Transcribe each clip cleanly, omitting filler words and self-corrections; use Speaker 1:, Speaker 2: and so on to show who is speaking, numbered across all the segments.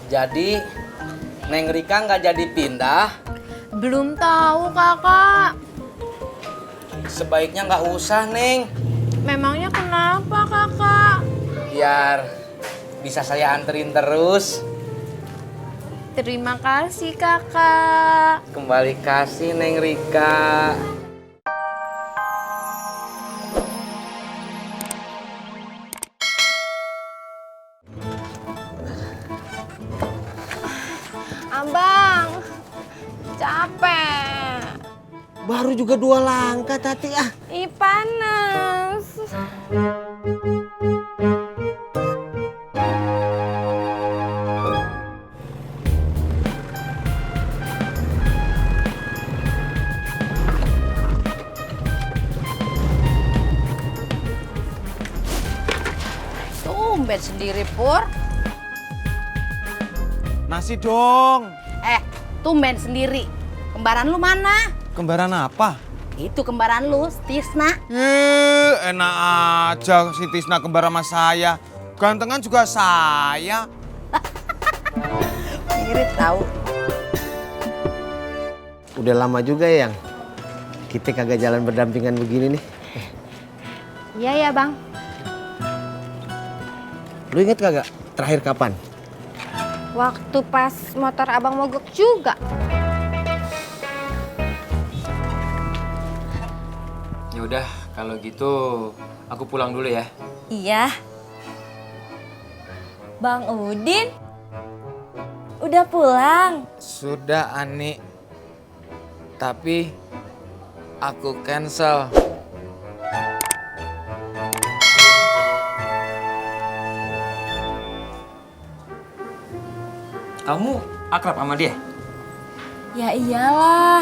Speaker 1: Jadi Neng Rika nggak jadi pindah?
Speaker 2: Belum tahu kakak.
Speaker 1: Sebaiknya nggak usah, Neng.
Speaker 2: Memangnya kenapa kakak?
Speaker 1: Biar bisa saya anterin terus.
Speaker 2: Terima kasih kakak.
Speaker 1: Kembali kasih, Neng Rika.
Speaker 2: Abang, capek.
Speaker 3: Baru juga 2 langkah, Tati.
Speaker 2: Ih, panas. Tumben sendiri, Pur.
Speaker 4: Nasi dong.
Speaker 2: Tumben sendiri. Kembaran lu mana?
Speaker 4: Kembaran apa?
Speaker 2: Itu kembaran lu, Tisna.
Speaker 4: Enak aja si Tisna kembar sama saya. Gantengan juga saya.
Speaker 2: Mirip tahu.
Speaker 3: Udah lama juga ya, Yang. Kita kagak jalan berdampingan begini nih.
Speaker 2: Iya ya, Bang.
Speaker 3: Lu inget kagak terakhir kapan?
Speaker 2: Waktu pas motor abang mogok juga.
Speaker 5: Ya udah, kalau gitu aku pulang dulu ya.
Speaker 6: Iya. Bang Udin, udah pulang?
Speaker 5: Sudah, Ani. Tapi aku cancel. Kamu akrab sama dia?
Speaker 6: Ya iyalah,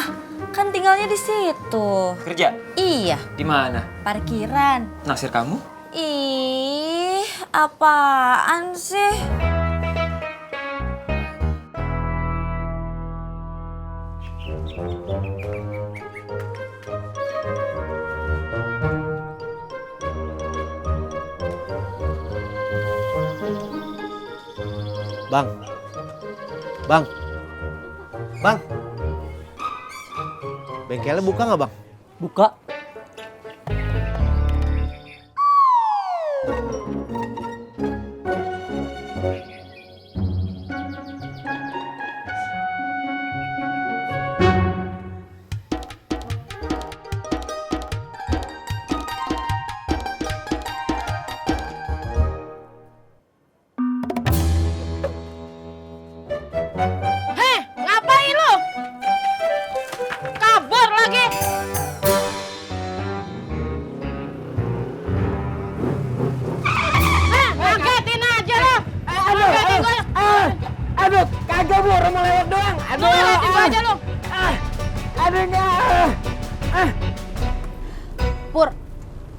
Speaker 6: kan tinggalnya di situ.
Speaker 5: Kerja?
Speaker 6: Iya,
Speaker 5: Di mana?
Speaker 6: parkiran.
Speaker 5: Naksir kamu?
Speaker 6: Ih, apaan sih?
Speaker 3: Bang. Bang. Bang. Bengkelnya buka nggak, Bang?
Speaker 7: Buka.
Speaker 2: Ngapain lu? Kabur lagi. Ngagetin aja lu.
Speaker 7: Aduh, kagak Bu, mau lewat doang. Aduh,
Speaker 2: Ngagetin gua aja lu.
Speaker 7: aduh enggak.
Speaker 2: Pur,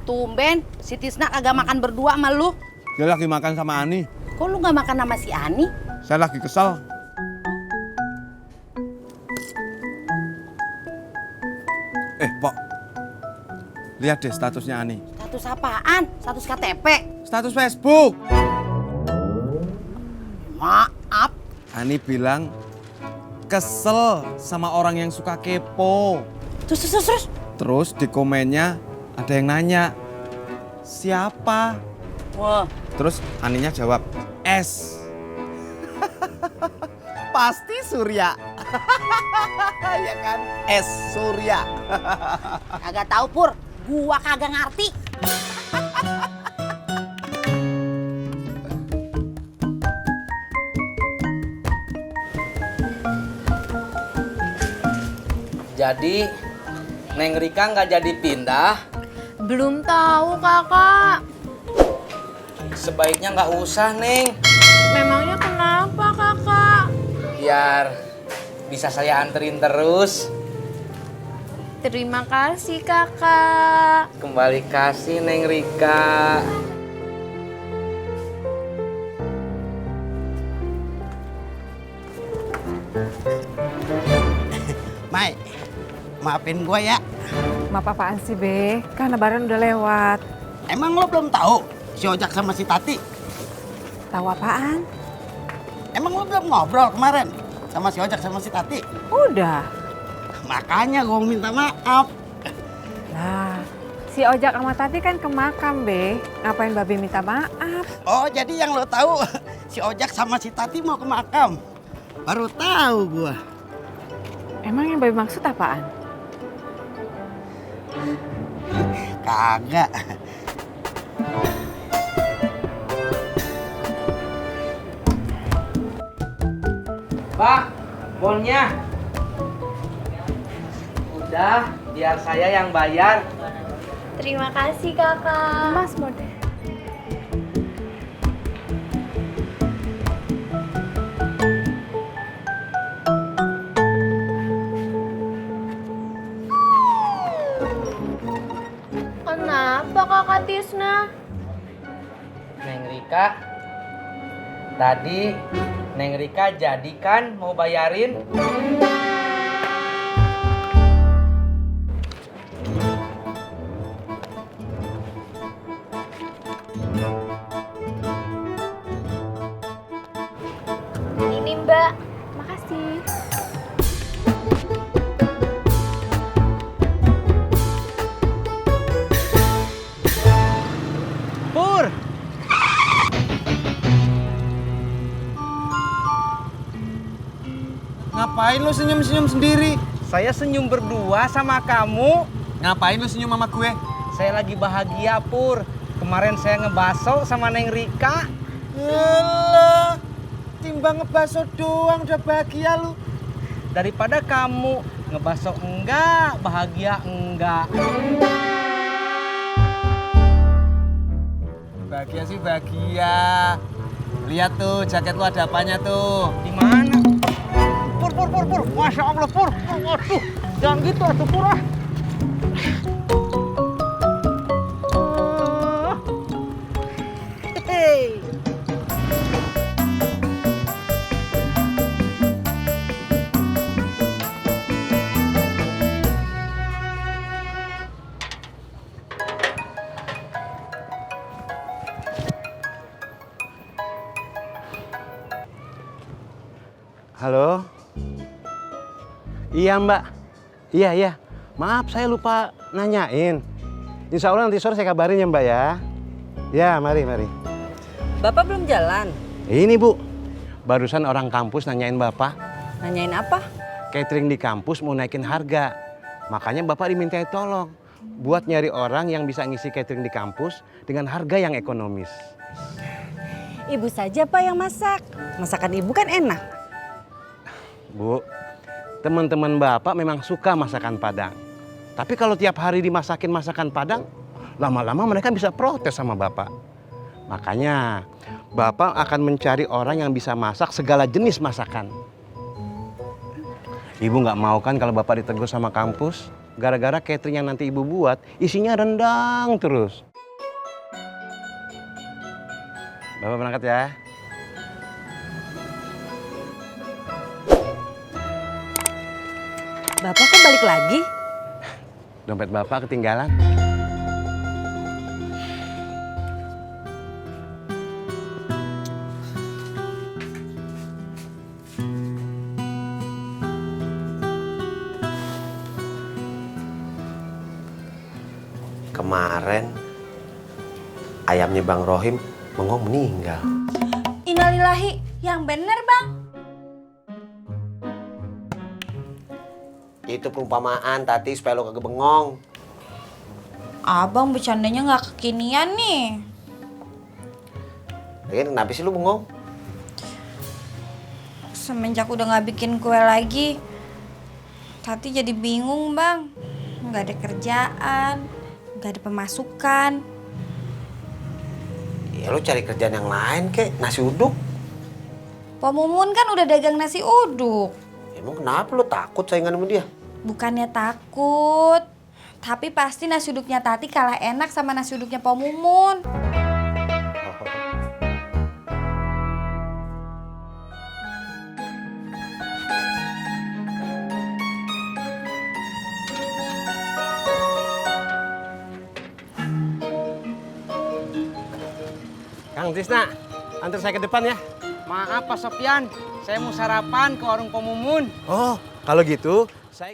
Speaker 2: tumben si Tisna kagak makan berdua sama lu.
Speaker 4: Dia lagi makan sama Ani.
Speaker 2: Kok lu gak makan sama si Ani?
Speaker 4: Saya lagi kesel. Pok. Lihat deh statusnya Ani.
Speaker 2: Status apaan? Status KTP?
Speaker 4: Status Facebook.
Speaker 2: Maaf.
Speaker 4: Ani bilang kesel sama orang yang suka kepo.
Speaker 2: Terus.
Speaker 4: Terus di komennya ada yang nanya, siapa?
Speaker 2: Wah,
Speaker 4: Terus Aninya jawab, S. Pasti Surya. Ya kan? S Surya.
Speaker 2: kagak tahu Pur. Gua kagak ngerti.
Speaker 1: Jadi Neng Rika nggak jadi pindah?
Speaker 2: Belum tahu kakak.
Speaker 1: Sebaiknya nggak usah, Neng.
Speaker 2: Memangnya kenapa kakak?
Speaker 1: Biar bisa saya anterin terus.
Speaker 2: Terima kasih kakak.
Speaker 1: Kembali kasih, Neng Rika.
Speaker 8: Mai, maafin gue ya.
Speaker 9: Maaf apaan sih, Be? Kan lebaran udah lewat.
Speaker 8: Emang lo belum tahu si Ojak sama si Tati?
Speaker 9: Tahu apaan?
Speaker 8: Emang lu belum ngobrol kemarin sama si Ojak sama si Tati?
Speaker 9: Udah.
Speaker 8: Makanya gue minta maaf.
Speaker 9: Lah, si Ojak sama Tati kan ke makam, Be. Ngapain Babe minta maaf?
Speaker 8: Oh, jadi yang lo tahu si Ojak sama si Tati mau ke makam. Baru tahu gua.
Speaker 9: Emang yang Babe maksud apaan?
Speaker 8: Kagak.
Speaker 1: Pak, bonnya. Udah, biar saya yang bayar.
Speaker 6: Terima kasih kakak.
Speaker 9: Mas mode.
Speaker 6: Kenapa kakak Tisna?
Speaker 1: Neng Rika, tadi Neng Rika jadi kan mau bayarin?
Speaker 6: Ini mbak. Makasih.
Speaker 1: Pur!
Speaker 4: Ngapain lu senyum-senyum sendiri?
Speaker 1: Saya senyum berdua sama kamu.
Speaker 4: Ngapain lu senyum sama gue?
Speaker 1: Saya lagi bahagia, Pur. Kemarin saya ngebaso sama Neng Rika.
Speaker 4: Alah, timbang ngebaso doang udah bahagia lu.
Speaker 1: Daripada kamu ngebaso enggak, bahagia enggak.
Speaker 4: Bahagia sih bahagia. Lihat tuh, jaket lu ada apanya tuh.
Speaker 1: Di mana? Pur. Masya Allah, Pur. Waduh, jangan gitu atuh, Pur. Hey.
Speaker 3: Halo? Iya Mbak. Iya. Maaf saya lupa nanyain. Insya Allah nanti sore saya kabarin ya Mbak ya. Ya mari.
Speaker 2: Bapak belum jalan.
Speaker 3: Ini Bu, barusan orang kampus nanyain Bapak.
Speaker 2: Nanyain apa?
Speaker 3: Catering di kampus mau naikin harga. Makanya Bapak diminta tolong buat nyari orang yang bisa ngisi catering di kampus dengan harga yang ekonomis.
Speaker 2: Ibu saja Pak yang masak. Masakan ibu kan enak.
Speaker 3: Bu, teman-teman Bapak memang suka masakan Padang. Tapi kalau tiap hari dimasakin masakan Padang, lama-lama mereka bisa protes sama Bapak. Makanya Bapak akan mencari orang yang bisa masak segala jenis masakan. Ibu nggak mau kan kalau Bapak ditegur sama kampus? Gara-gara catering yang nanti Ibu buat isinya rendang terus. Bapak berangkat ya.
Speaker 2: Bapak kok balik lagi?
Speaker 3: Dompet Bapak ketinggalan. Kemarin ayamnya Bang Rohim bengong meninggal.
Speaker 6: Innalillahi, yang bener bang.
Speaker 3: Itu perumpamaan Tati supaya lo kagak bengong.
Speaker 6: Abang bercandanya nggak kekinian nih.
Speaker 3: Lagian kenapa sih lu bengong?
Speaker 6: Semenjak udah nggak bikin kue lagi, Tati jadi bingung bang. Nggak ada kerjaan, nggak ada pemasukan.
Speaker 3: Ya lu cari kerjaan yang lain kek, nasi uduk.
Speaker 6: Po Mumun kan udah dagang nasi uduk.
Speaker 3: Emang kenapa lu takut saingan sama dia?
Speaker 6: Bukannya takut, tapi pasti nasi uduknya Tati kalah enak sama nasi uduknya Po Mumun.
Speaker 3: Kang Tisna, antar saya ke depan ya.
Speaker 1: Maaf Pak Sopyan, saya mau sarapan ke warung Pemumun.
Speaker 3: Oh, kalau gitu saya